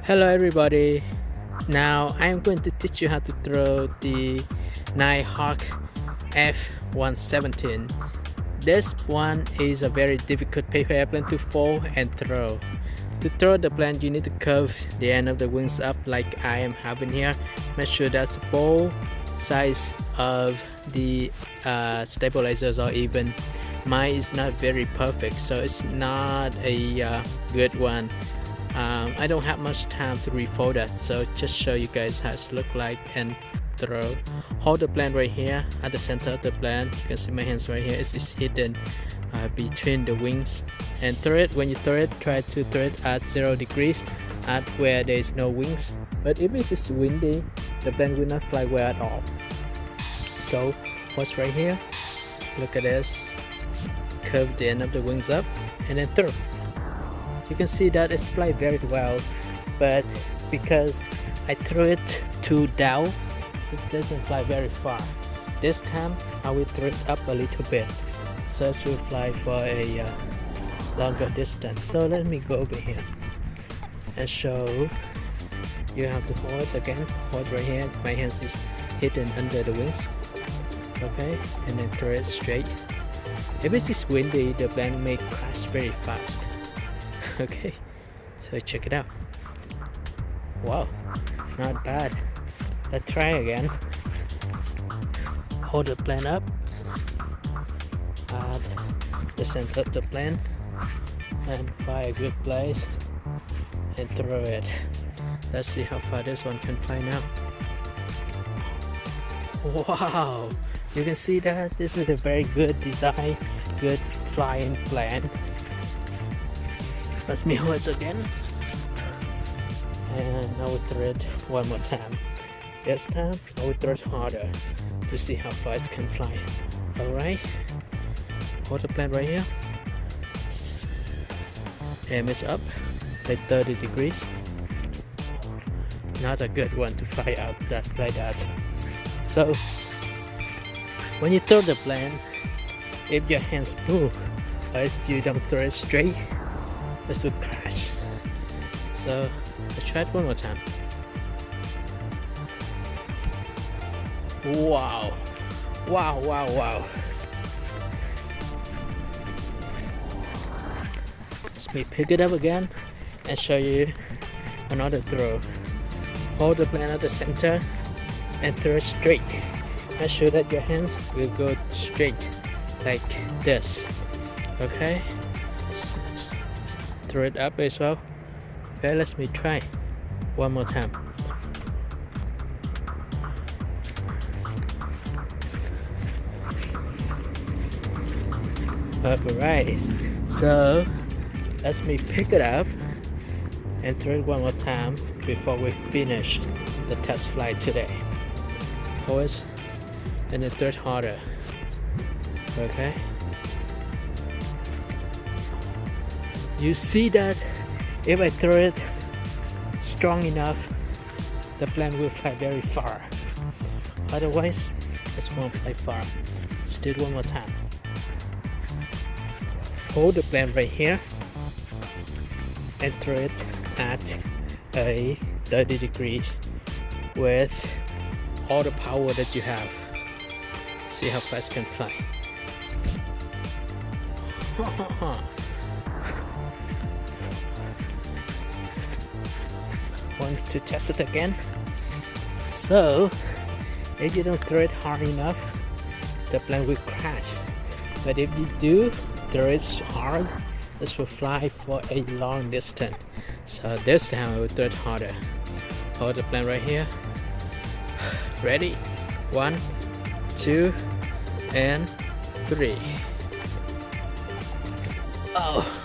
Hello everybody. Now I am going to teach you how to throw the Nighthawk F-117. This one is a very difficult paper airplane to fall and throw. To throw the plane, you need to curve the end of the wings up like I am having here. Make sure that's both sides of the stabilizers are even. Mine is not very perfect, so it's not a good one. I don't have much time to refold that, so just show you guys how it look like and throw. Hold the plane right here at the center of the plane. You can see my hands right here. It's hidden between the wings, and throw it. When you throw it, try to throw it at 0 degrees at where there is no wings. But if it is windy, the plane will not fly well at all. So watch right here, look at this, curve the end of the wings up and then throw. You can see that it's fly very well, but because I threw it too down, it doesn't fly very far. This time I will throw it up a little bit, so it will fly for a longer distance. So let me go over here and show you how to hold again. Hold right here. My hands is hidden under the wings. Okay, and then throw it straight. If it is windy, the plane may crash very fast. Okay, so check it out. Wow, not bad. Let's try again. Hold the plane up at the center of the plane and find a good place and throw it. Let's see how far this one can fly now. Wow, you can see that this is a very good design, good flying plane. Let me hold it again, and I will throw it one more time. This time I will throw it harder to see how far it can fly. Alright, hold the plane right here, aim it up like 30 degrees. Not a good one to fly out like that. So when you throw the plane, if your hands move or if you don't throw it straight, this would crash. So let's try it one more time. Wow, wow, wow, wow. Let me pick it up again and show you another throw. Hold the plane at the center and throw it straight. Make sure that your hands will go straight like this. Okay, throw it up as well. Okay, let me try one more time. Alright, so let me pick it up and throw it one more time before we finish the test flight today. Hold it and then throw it harder. Okay, you see that if I throw it strong enough, the plane will fly very far. Otherwise, it won't fly far. Let's do it one more time. Hold the plane right here and throw it at a 30 degrees with all the power that you have. See how fast it can fly. Want to test it again? So if you don't throw it hard enough, the plane will crash. But if you do throw it hard, this will fly for a long distance. So this time I will throw it harder. Hold the plane right here. Ready? 1, 2, and 3. Oh.